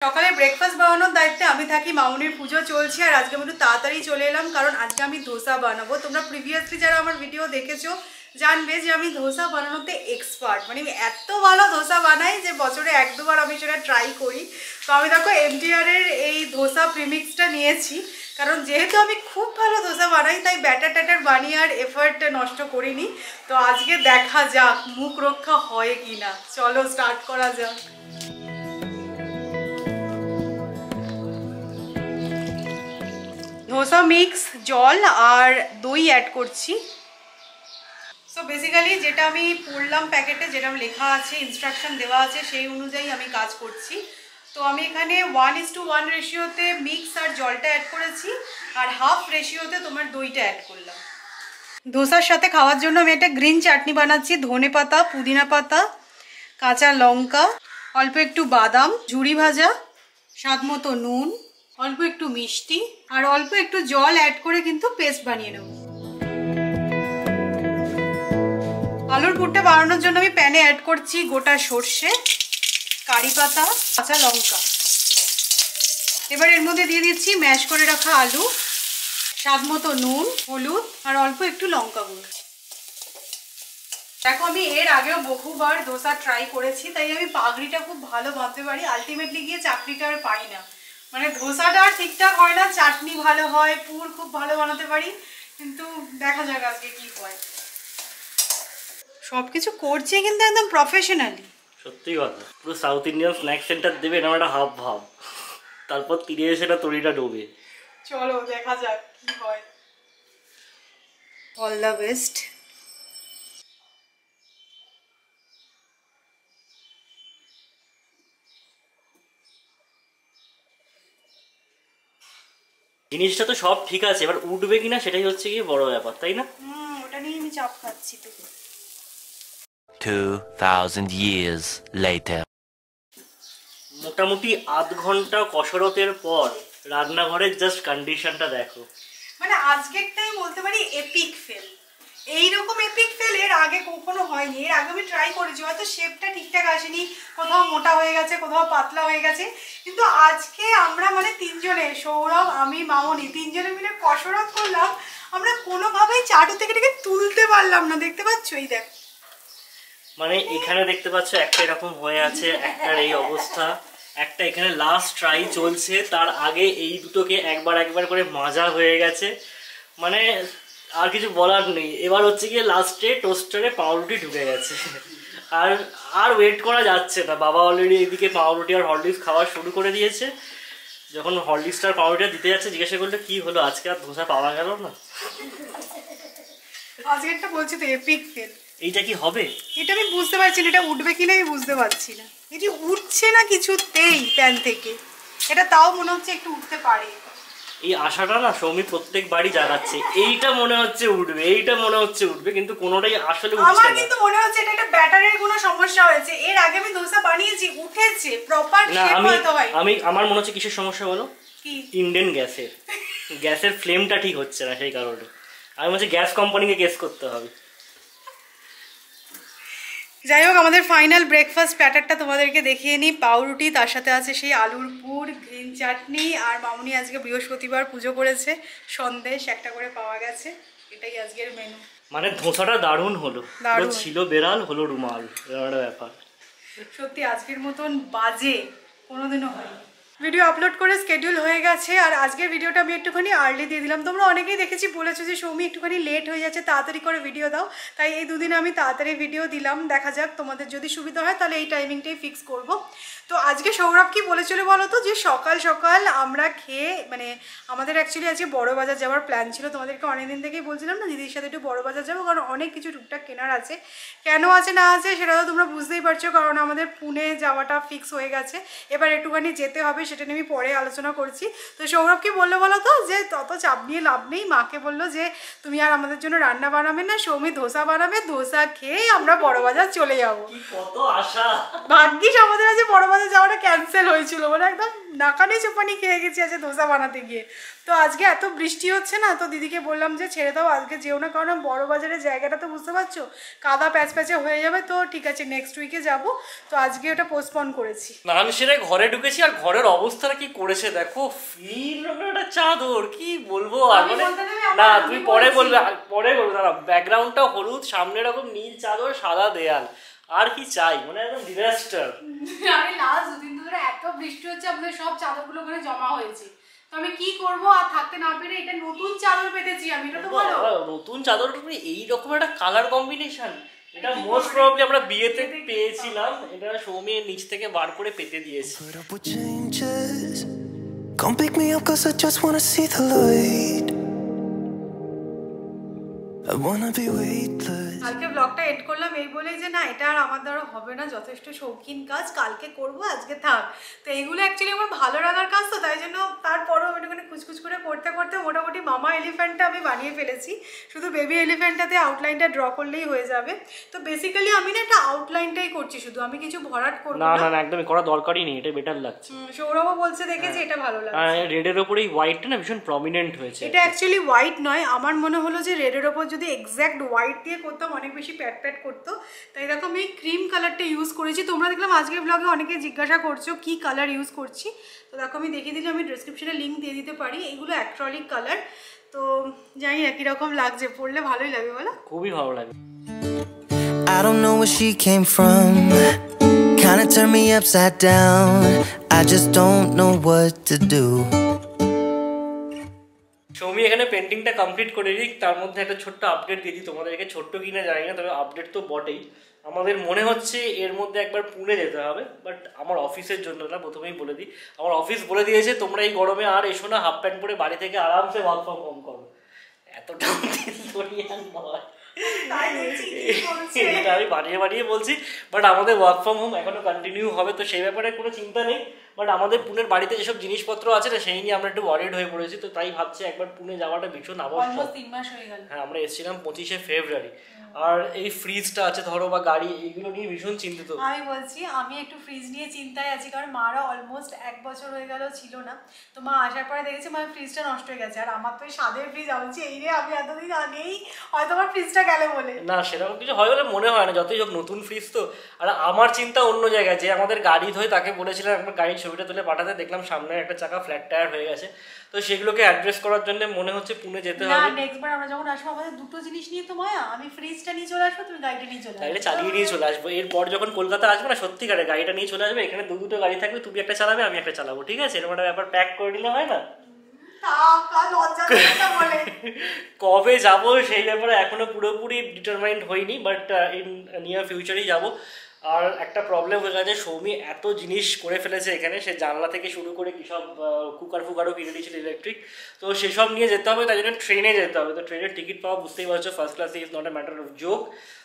সকালে ব্রেকফাস্ট বানানোর দায়িত্বে আমি থাকি, মামুনির পুজো চলছে আর আজকে আমি একটু তাড়াতাড়ি চলে এলাম কারণ আজকে আমি ধোসা বানাবো। তোমরা প্রিভিয়াসলি যারা আমার ভিডিও দেখেছো জানবে যে আমি ধোসা বানানোতে এক্সপার্ট, মানে আমি এত ভালো ধোসা বানাই যে বছরে এক দুবার আমি সেটা ট্রাই করি। তো আমি দেখো এমটিআরের এই ধোসা প্রিমিক্সটা নিয়েছি কারণ যেহেতু আমি খুব ভালো ধোসা বানাই তাই ব্যাটার ট্যাটার বানিয়ে আর এফার্ট নষ্ট করিনি। তো আজকে দেখা যাক মুখ রক্ষা হয় কি না, চলো স্টার্ট করা যাক। ধোসা মিক্স, জল আর দই অ্যাড করছি। সো বেসিক্যালি যেটা আমি পড়লাম প্যাকেটে, যেটা লেখা আছে, ইনস্ট্রাকশন দেওয়া আছে, সেই অনুযায়ী আমি কাজ করছি। তো আমি এখানে 1:1 রেশিওতে মিক্স আর জলটা অ্যাড করেছি আর হাফ রেশিওতে তোমার দইটা অ্যাড করলাম। ধোসার সাথে খাওয়ার জন্য আমি একটা গ্রিন চাটনি বানাচ্ছি, ধনে পাতা, পুদিনা পাতা, কাঁচা লঙ্কা, অল্প একটু বাদাম, ঝুরি ভাজা, স্বাদ মতো নুন, অল্প একটু মিষ্টি আর অল্প একটু জল অ্যাড করে কিন্তু পেস্ট বানিয়ে নেব। আলুর পুরটা বানানোর জন্য আমি প্যানে অ্যাড করছি গোটা সর্ষে, কারি পাতা, কাঁচা লঙ্কা। এবার এর মধ্যে দিয়ে দিচ্ছি ম্যাশ করে রাখা আলু, স্বাদ মতো নুন, হলুদ আর অল্প একটু লঙ্কা গুঁড়ো। দেখো আমি এর আগেও বহুবার ধোসা ট্রাই করেছি তাই আমি পাগড়িটা খুব ভালো বাঁধতে পারি, আলটিমেটলি গিয়ে চাকরিটা আর পাই না। মানে ধোসাটা ঠিকঠাক হয় না, চাটনি ভালো হয়, পুর খুব ভালো বানাতে পারি, কিন্তু দেখা যাক আজকে কি হয়। সবকিছু করছি কিন্তু একদম প্রফেশনালি। সত্যি কথা, পুরো সাউথ ইন্ডিয়ান স্ন্যাক সেন্টার দেবে না একটা হাফ ভাব, তারপর তীরে এসে না তরিটা ডোবে। চলো দেখা যাক কি হয়। All the best. জিনিসটা তো সব ঠিক আছে, এবার উঠবে কিনা সেটাই হচ্ছে গিয়ে বড় ব্যাপার, তাই না? ওটা নিয়ে আমি চাপ খাচ্ছি তো। 2000 years later. মোটামুটি আধ ঘন্টা কসরতের পর রান্নাঘরের জাস্ট কন্ডিশনটা দেখো। মানে আজকেরটাই বলতে পারি এপিক ফেল। এইরকম এপিক ফেল এর আগে কখনো হয়নি। এর আগে আমি ট্রাই করেছি, হয়তো শেপটা ঠিকঠাক আসেনি, কোথাও মোটা হয়ে গেছে, কোথাও পাতলা হয়ে গেছে, কিন্তু আজকে আমরা মানে তিনজনে, সৌরভ, আমি, মামনি, তিনজনে মিলে কসরত করলাম, আমরা কোনোভাবেই চাটু থেকে এটাকে তুলতে পারলাম না। দেখতে পাচ্ছ? এই দেখ, মানে এখানে দেখতে পাচ্ছ একটা এরকম হয়ে আছে, একটার এই অবস্থা, একটা এখানে লাস্ট ট্রাই চলছে, তার আগে এই দুটোকে একবার করে মাজা হয়ে গেছে। মানে আর কিছু বলার নেই। এবার হচ্ছে গিয়ে লাস্টে টোস্টারে পাউরুটি ঢুকে গেছে, আর ওয়েট করা যাচ্ছে না। বাবা অলরেডি এইদিকে পাউরুটি আর হরলিক্স খাওয়া শুরু করে দিয়েছে। যখন হরলিক্সটা আর পাউরুটিটা দিতে যাচ্ছে জিজ্ঞাসা করলে কি হলো, আজকে আর ধোসা পাওয়া গেল না। আজকেরটা বলছি তো এপিক ফেল। এইটা কি হবে এটা আমি বুঝতে পারছি না, এটা উঠবে কিনা আমি বুঝতে পারছি না। এটি উঠছে না কিছুতেই প্যান থেকে, এটা তাও মনে হচ্ছে একটু উঠতে পারে। এই আশাটা না সৌমি প্রত্যেক বাড়ি জাগাচ্ছে, এইটা মনে হচ্ছে উঠবে, এইটা মনে হচ্ছে উঠবে, কিন্তু কোনোটাই আসলে উঠছে না। আমার কিন্তু মনে হচ্ছে এটা একটা ব্যাটারের কোনো সমস্যা হয়েছে। এর আগে আমি ধোসা বানিয়েছি, উঠেছে, প্রপার শেপ হয়তো হয়। আমার মনে হচ্ছে কিসের সমস্যা বলো? কি? ইন্ডিয়ান গ্যাসের ফ্লেমটা ঠিক হচ্ছে না, সেই কারণে আমি বলছি গ্যাস কোম্পানিকে কেস করতে হবে। যাই হোক, আমাদের ফাইনাল ব্রেকফাস্ট প্যাটারটা তোমাদেরকে দেখিয়ে নিই। পাউরুটি, তার সাথে আছে সেই আলুর পুর, গ্রিন চাটনি, আর মামুনি আজকে বৃহস্পতিবার পুজো করেছে, সন্দেশ একটা করে পাওয়া গেছে। এটাই আজকের মেনু। মানে ধোসাটা দারুণ হলো, ছিল বেড়াল হলো রুমাল, একটা ব্যাপার। সত্যি আজকের মতন বাজে কোনোদিনও হয়নি। ভিডিও আপলোড করে স্কেডিউল হয়ে গেছে আর আজকের ভিডিওটা আমি একটুখানি আর্লি দিয়ে দিলাম। তোমরা অনেকেই দেখেছি বলেছো যে সৌমি একটুখানি লেট হয়ে যাচ্ছে, তাড়াতাড়ি করে ভিডিও দাও, তাই এই দুদিন আমি তাড়াতাড়ি ভিডিও দিলাম। দেখা যাক, তোমাদের যদি সুবিধা হয় তাহলে এই টাইমিংটাই ফিক্স করব। তো আজকে সৌরভ কি বলেছিল বলো তো, যে সকাল সকাল আমরা খেয়ে, মানে আমাদের অ্যাকচুয়ালি আজকে বড় বাজার যাওয়ার প্ল্যান ছিল। তোমাদেরকে অনেকদিন থেকেই বলছিলাম না দিদির সাথে একটু বড় বাজার যাবো, কারণ অনেক কিছু টুকটাক কেনার আছে। কেন আছে না আছে সেটা তো তোমরা বুঝতেই পারছো, কারণ আমাদের পুনে যাওয়াটা ফিক্স হয়ে গেছে। এবার একটুখানি যেতে হবে, সেটা নিয়ে আমি পরে আলোচনা করছি। তো সৌরভ কি বললো বলো তো, যে তত চাপ নিয়ে লাভ নেই। মাকে বললো যে তুমি আর আমাদের জন্য রান্না বানাবে না, সৌমি ধোসা বানাবে, ধোসা খেয়ে আমরা বড়বাজার চলে যাবো। কত আশা! ভাগ্যিস আমাদের আজ বড়বাজার যাওয়াটা ক্যান্সেল হয়েছিল, মানে একদম নাকানি চোপানি খেয়ে গেছি আজ ধোসা বানাতে গিয়ে। তো আজকে এত বৃষ্টি হচ্ছে না, তো দিদিকে বললাম যে ছেড়ে দাও, আজকে যেও না, কারণ বড়বাজারের জায়গাটা তো বুঝতে পারছো কাদা প্যাচ প্যাচে হয়ে যাবে। তো ঠিক আছে নেক্সট উইকে যাব, তো আজকে ওটা পোস্টপন করেছি। স্নান সেরে ঘরে ঢুকেছি আর ঘরের অবস্থাটা কি করেছে দেখো, ফিল একটা চাদর, কি বলবো আর, মানে না তুমি পরে বলবে, দাঁড়া, ব্যাকগ্রাউন্ডটা হলুদ, সামনে এরকম নীল চাদর, সাদা দেয়াল, আর কি চাই, মানে একদম ডিজাস্টার। আরে লাস্ট দুদিন ধরে এত বৃষ্টি হচ্ছে, আমাদের সব চাদরগুলো ওখানে জমা হয়েছে, তো আমি কি করব, আর থাকতে না পেরে এটা নতুন চাদর পেতেছি আমি। এটা তো ভালো নতুন চাদর, এই রকম একটা কালার কম্বিনেশন, এটা মোস্ট প্রবাবলি আমরা বিয়েতে পেয়েছিলাম, এটা সৌমি নিচ থেকে বার করে পেতে দিয়েছে। Come pick me up 'cause I just wanna see the light. I wanna be weightless. কালকে ব্লগটা এড করলাম এই বলেই যে না এটা আর আমার দ্বারা হবে না, যথেষ্ট শৌখিন কাজ, কালকে করব, আজকে থাক। তো এইগুলো অ্যাকচুয়ালি আমার ভালো লাগার কাজ, তো তাই জন্য তারপরেও একটুখানি খুচখুচ করে করতে করতে মোটামুটি মামা এলিফ্যান্টটা আমি বানিয়ে ফেলেছি। শুধু বেবি এলিফ্যান্টটাতে আউটলাইনটা ড্র করলেই হয়ে যাবে। তো বেসিক্যালি আমি না একটা আউটলাইনটাই করছি শুধু, আমি কিছু ভরাট করব না। না না একদমই করা দরকারই নেই, এটা বেটার লাগছে। সৌরভও বলছে দেখে যে এটা ভালো লাগছে। রেডের উপরে এই হোয়াইটটা না ভীষণ প্রমিনেন্ট হয়েছে। এটা অ্যাকচুয়ালি হোয়াইট নয়, আমার মনে হলো যে রেডের ওপর যদি এক্স্যাক্ট হোয়াইট দিয়ে করতাম অনেক বেশি প্যাট প্যাট করতো, তাই দেখো আমি ক্রিম কালারটা ইউজ করেছি। তোমরা দেখলাম আজকের ব্লগে অনেকে জিজ্ঞাসা করছো কি কালার ইউজ করছি, তো দেখো আমি দেখিয়ে দিলে, আমি ডেসক্রিপশনে লিঙ্ক দিয়ে দিতে পারি। এগুলো অ্যাক্রিলিক কালার, তো জানি না কীরকম লাগছে, পড়লে ভালোই লাগে বলো? খুবই ভালো লাগে। I don't know where she came from, kinda turned me upside down, I just don't know what to do. Soumi এখানে পেন্টিংটা কমপ্লিট করে দিই, তার মধ্যে একটা ছোট্ট আপডেট দিয়ে দিই তোমাদেরকে, ছোট্ট কিনা জানি না, তবে আপডেট তো বটেই। আমাদের মনে হচ্ছে এর মধ্যে একবার পুনে যেতে হবে, বাট আমার অফিসের জন্য না, প্রথমেই বলে দিই, আমার অফিস বলে দিয়েছে তোমরা এই গরমে আর এসো না, হাফ প্যান্ট পরে বাড়ি থেকে আরামসে ওয়ার্ক ফ্রম হোম করো। এতটা নয়, এটা আমি বাড়িয়ে বলছি, বাট আমাদের ওয়ার্ক ফ্রম হোম এখনো কন্টিনিউ হবে, তো সেই ব্যাপারে কোনো চিন্তা নেই। বাট আমাদের পুনের বাড়িতে যেসব জিনিসপত্র আছে না, সেই নিয়ে আমরা একটু ওয়ারিড হয়ে পড়েছি, তো তাই ভাবছি একবার পুনে যাওয়াটা ভীষণ আবশ্যক। 3 মাস হয়ে গেল। হ্যাঁ, আমরা এসেছিলাম 25শে ফেব্রুয়ারি, আর এই ফ্রিজটা আছে ধরো বা গাড়ি, এইগুলো নিয়ে ভীষণ চিন্তিত। আমি বলছি আমি একটু ফ্রিজ নিয়ে চিন্তায় আছি, কারণ মারা অলমোস্ট 1 বছর হয়ে গেল ছিল না, তো মা আসার পরে দেখেছি আমার ফ্রিজটা নষ্ট হয়ে গেছে, আর আমার তো এই স্বাদের ফ্রিজ, আমি বলছি এই রে আমি এতদিন আগেই হয়তো আমার ফ্রিজটা গেলে বলে। না সেরকম কিছু হয় বলে মনে হয় না, যতই হোক নতুন ফ্রিজ তো। আর আমার চিন্তা অন্য জায়গায়, যে আমাদের গাড়ি ধোয় তাকে বলেছিলাম একবার গাড়ির ছবিটা তুলে পাঠাতে, দেখলাম সামনে একটা চাকা ফ্ল্যাট টায়ার হয়ে গেছে, তো সেগুলোকে অ্যাড্রেস করার জন্য মনে হচ্ছে পুনে যেতে হবে। না নেক্সট বার আমরা যখন আসবো আমাদের দুটো জিনিস নিয়ে তো মায়া, আমি ফ্রিজটা নিয়ে চলে আসবো, তুমি গাড়িটা নিয়ে চলে আসবে, গাড়িটা চালিয়ে নিয়ে চলে আসবো। এরপর যখন কলকাতা আসবো না, সত্যিকারে গাড়িটা নিয়ে চলে আসবে, এখানে দুটো গাড়ি থাকবে, তুমি একটা চালাবে আমি একটা চালাবো, ঠিক আছে? এরকম একটা ব্যাপার প্যাক করে নিলে হয় না? কবে যাব সেই ব্যাপারে এখনো পুরোপুরি ডিটারমাইন্ড হয়নি, বাট ইন নিয়ার ফিউচারেই যাব। আর একটা প্রবলেম হয়ে গেছে, সৌমি এত জিনিস করে ফেলেছে এখানে, সে জানলা থেকে শুরু করে কি সব কুকার ফুকারও কিনে দিয়েছিল ইলেকট্রিক, তো সেসব নিয়ে যেতে হবে, তাই জন্য ট্রেনে যেতে হবে। তো ট্রেনের টিকিট পাওয়া বুঝতেই পারছো, ফার্স্ট ক্লাসে is not a matter of joke.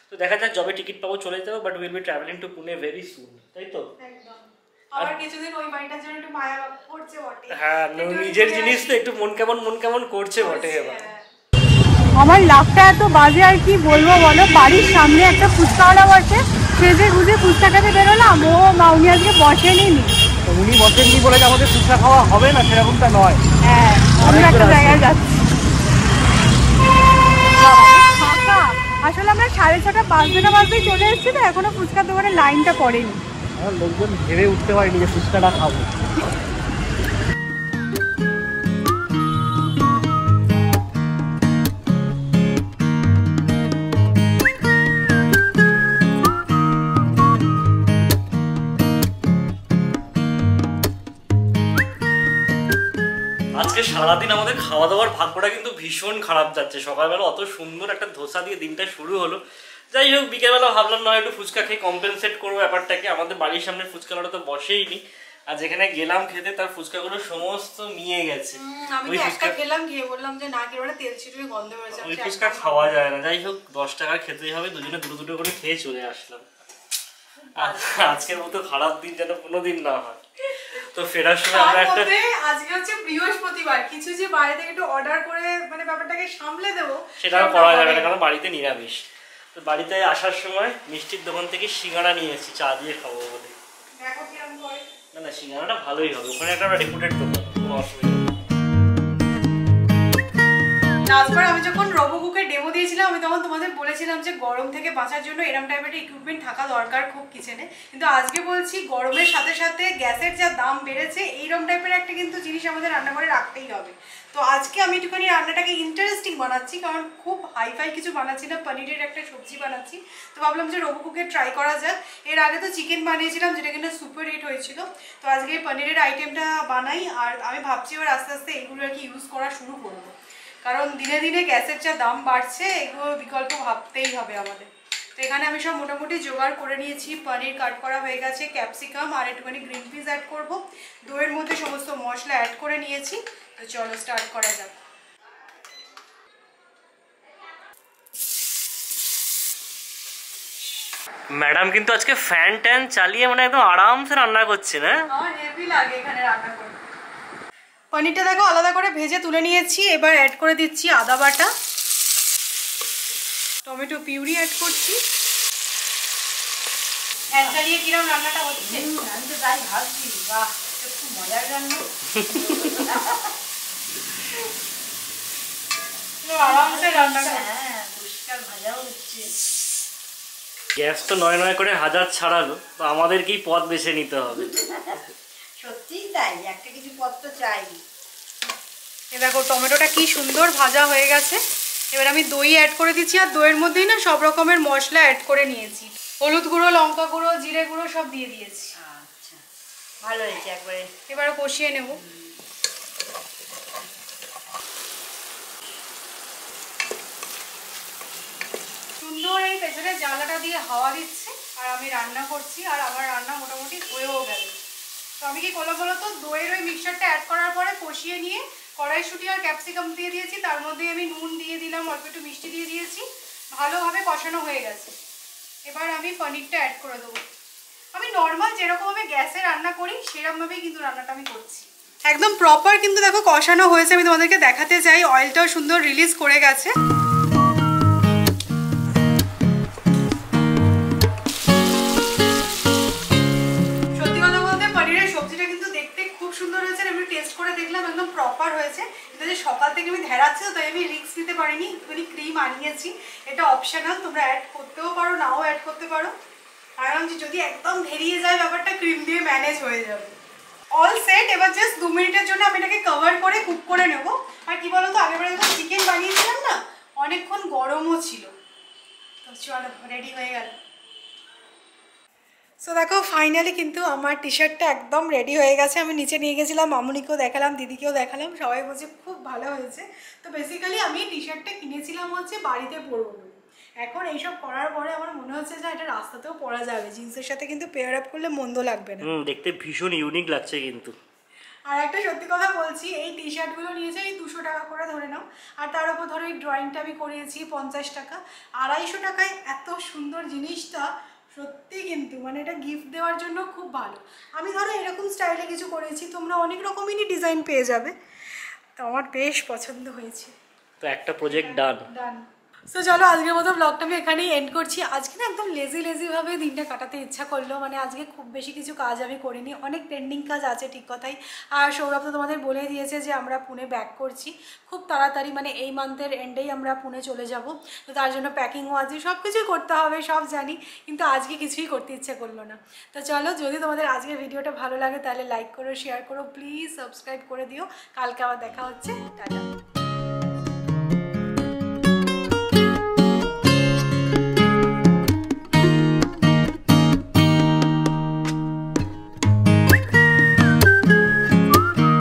তো দেখা যাক যবে টিকিট পাবো চলে যেতে হবে, but will be travelling to Pune very soon, তাই তো? আবার কিছুদিন ওই বাড়িটার জন্য একটু মায়া করছে বটে। হ্যাঁ, নিজের জিনিস তো একটু মন কেমন করছে বটে। এবার আমার লাভটা এত বাজে আর কি বলবো বলো, বাড়ির সামনে একটা ফুচকাওয়ালা বসে, সেজে গুজে ফুচকা খেতে বেরোলাম, ও মা উনি আজকে বসেনি, উনি বসেননি বলে যে আমাদের ফুচকা খাওয়া হবে না সেরকমটা নয়। হ্যাঁ অন্য একটা জায়গায় যাচ্ছি। আসলে আমরা 6:30 বাজতেই চলে এসেছি, তো এখনো ফুচকার দোকানে লাইনটা পড়েনি, লোকজন ভেবে উঠতে পারেনি যে ফুচকাটা খাবো। আজকে সারাদিন আমাদের খাওয়া দাওয়ার ভাগ্যটা কিন্তু ভীষণ খারাপ যাচ্ছে। সকালবেলা অত সুন্দর একটা ধোসা দিয়ে দিনটা শুরু হলো, যাই হোক বিকেলবেলা ভাবলাম নয় একটু ফুচকা খেয়ে কম্পেনসেট করবো ব্যাপারটাকে। আমাদের বাড়ির সামনে ফুচকাটা তো বসেই নি, আর যেখানে গেলাম খেতে তার ফুচকাগুলো সমস্ত নিয়ে গেছে। আমি একটা খেলাম, খেয়ে বললাম যে না কি ওটা তেল ছিটে গন্ধ বেরোচ্ছে, ওই ফুচকা খাওয়া যায় না। যাই হোক 10 টাকার খেতেই হবে, দুজনে দুটো করে খেয়ে চলে আসলাম। আজকের মতো খারাপ দিন যেন কোনোদিন না হয়। তো ফেরার সময় আমরা একটা আজকে হচ্ছে বৃহস্পতিবার, কিছু যে বাইরে থেকে একটু অর্ডার করে মানে ব্যাপারটাকে সামলে দেবো সেটা করা যাবে না, কারণ বাড়িতে নিরামিষ। তো বাড়িতে আসার সময় মিষ্টির দোকান থেকে সিঙ্গাড়া নিয়ে এসেছি চা দিয়ে খাবো বলে। দেখো কিরকম করে। না না, সিঙ্গাড়াটা ভালোই হবে, ওখানে একটা রেপুটেড দোকান, কোনো অসুবিধা নেই। লাস্টবার আমি যখন রবকুকে ডেমো দিয়েছিলাম আমি তখন তোমাদের বলেছিলাম যে গরম থেকে বাঁচার জন্য এরকম টাইপের ইকুইপমেন্ট থাকা দরকার খুব কিচেনে, কিন্তু আজকে বলছি গরমের সাথে সাথে গ্যাসের যা দাম বেড়েছে এইরকম টাইপের একটা কিন্তু জিনিস আমাদের রান্নাঘরে রাখতেই হবে। তো আজকে আমি একটুখানি রান্নাটাকে ইন্টারেস্টিং বানাচ্ছি, কারণ খুব হাইফাই কিছু বানাচ্ছি না, পনিরের একটা সবজি বানাচ্ছি। তো ভাবলাম যে রবকুকে ট্রাই করা যাক। এর আগে তো চিকেন বানিয়েছিলাম যেটা কিন্তু সুপার হিট হয়েছিল, তো আজকে পনিরের আইটেমটা বানাই। আর আমি ভাবছি এবার আস্তে আস্তে এগুলো আর কি ইউজ করা শুরু করবো, কারণ দিনে দিনে গ্যাসের যা দাম বাড়ছে এগুলো বিকল্প ভাবতেই হবে আমাদের। তো এখানে আমি সব মোটামুটি জোগাড় করে নিয়েছি, পনির কাট করা হয়ে গেছে, ক্যাপসিকাম আর একটুখানি গ্রিন পিস অ্যাড করব, দইয়ের মধ্যে সমস্ত মশলা অ্যাড করে নিয়েছি। তো চলো স্টার্ট করা যাক। ম্যাডাম কিন্তু আজকে ফ্যান ট্যান চালিয়ে মানে একদম আরামসে রান্না করছে না? আমার হেভি লাগে এখানে রান্না করতে। পনিরটা দেখো আলাদা করে ভেজে তুলে নিয়েছি, এবার অ্যাড করে দিচ্ছি আদা বাটা, টমেটো পিউরি অ্যাড করছি। ফ্যান চালিয়ে কিরম রান্নাটা হচ্ছে? আমি তো তাই ভাবছি, বাহ খুব মজার রান্না। আরামসে রান্না, হ্যাঁ পরিষ্কার ভাজাও হচ্ছে। গ্যাস তো নয় নয় করে হাজার ছাড়ালো, তো আমাদেরকেই পথ বেছে নিতে হবে। সত্যিই তাই, একটা কিছু পথ তো চাই। এ দেখো টমেটোটা কি সুন্দর ভাজা হয়ে গেছে। এবার আমি দই অ্যাড করে দিচ্ছি, আর দইয়ের মধ্যেই না সব রকমের মশলা অ্যাড করে নিয়েছি, হলুদ গুঁড়ো, লঙ্কা গুঁড়ো, জিরে গুঁড়ো সব দিয়ে দিয়েছি। আচ্ছা ভালো হয়েছে একবারে। এবারে কষিয়ে নেব। সুন্দর এই পেছনে জ্বালাটা দিয়ে হাওয়া দিচ্ছে আর আমি রান্না করছি, আর আমার রান্না মোটামুটি হয়েও গেল। তো আমি কি করলাম বলো তো, দইয়ের ওই মিক্সচারটা অ্যাড করার পরে কষিয়ে নিয়ে কড়াইশুঁটি আর ক্যাপসিকাম দিয়ে দিয়েছি, তার মধ্যে আমি নুন দিয়ে দিলাম, অল্প একটু মিষ্টি দিয়ে দিয়েছি, ভালোভাবে কষানো হয়ে গেছে। এবার আমি পনিরটা অ্যাড করে দেবো। আমি নর্মাল যেরকম আমি গ্যাসে রান্না করি সেরকমভাবেই কিন্তু রান্নাটা আমি করছি, একদম প্রপার। কিন্তু দেখো কষানো হয়েছে, আমি তোমাদেরকে দেখাতে চাই, অয়েলটাও সুন্দর রিলিজ করে গেছে। প্রপার হয়েছে, কিন্তু যে সকাল থেকে আমি ধেরাচ্ছি তো তাই আমি রিস্ক নিতে পারিনি, একটুখানি ক্রিম আনিয়েছি, এটা অপশনাল, তোমরা অ্যাড করতেও পারো নাও অ্যাড করতে পারো। কারণ যদি একদম ভেরিয়ে যায় ব্যাপারটা ক্রিম দিয়ে ম্যানেজ হয়ে যাবে। All set. এবার জাস্ট 2 মিনিটের জন্য আমি এটাকে কভার করে কুক করে নেব। আর কি বলো তো, আগেরবারে যখন চিকেন বানিয়েছিলাম না অনেকক্ষণ গরমও ছিল। তো চলো রেডি হয়ে গেল। সো দেখো ফাইনালি কিন্তু আমার টি শার্টটা একদম রেডি হয়ে গেছে। আমি নিচে নিয়ে গেছিলাম, মামুনিকেও দেখালাম, দিদিকেও দেখালাম, সবাই বলছে খুব ভালো হয়েছে। তো বেসিক্যালি আমি টি শার্টটা কিনেছিলাম হচ্ছে বাড়িতে পরবো বলে। এখন এইসব করার পরে আমার মনে হচ্ছে যে এটা রাস্তাতেও পরা যাবে, জিন্সের সাথে কিন্তু পেয়ার আপ করলে মন্দ লাগবে না। দেখতে ভীষণ ইউনিক লাগছে কিন্তু। আর একটা সত্যি কথা বলছি, এই টি শার্টগুলো নিয়েছে এই 200 টাকা করে ধরে নাও, আর তার উপর ধরো এই ড্রয়িংটা আমি করিয়েছি 50 টাকা। 250 টাকায় এত সুন্দর জিনিসটা সত্যি কিন্তু মানে এটা গিফট দেওয়ার জন্য খুব ভালো। আমি ধরো এরকম স্টাইলে কিছু করেছি, তোমরা অনেক রকমেরই ডিজাইন পেয়ে যাবে। তো আমার বেশ পছন্দ হয়েছে। তো একটা প্রজেক্ট ডান। সো চলো আজকের মতো ব্লগটা আমি এখানেই এন্ড করছি। আজকে না একদম লেজিভাবে দিনটা কাটাতে ইচ্ছা করলো, মানে আজকে খুব বেশি কিছু কাজ আমি করিনি, অনেক পেন্ডিং কাজ আছে ঠিক কথাই। আর সৌরভ তো তোমাদের বলে দিয়েছে যে আমরা পুনে ব্যাক করছি খুব তাড়াতাড়ি, মানে এই মান্থের এন্ডেই আমরা পুনে চলে যাব। তো তার জন্য প্যাকিংও আছে, সব কিছুই করতে হবে সব জানি, কিন্তু আজকে কিছুই করতে ইচ্ছা করলো না। তো চলো, যদি তোমাদের আজকের ভিডিওটা ভালো লাগে তাহলে লাইক করো, শেয়ার করো, প্লিজ সাবস্ক্রাইব করে দিও। কালকে আবার দেখা হচ্ছে, টাটা।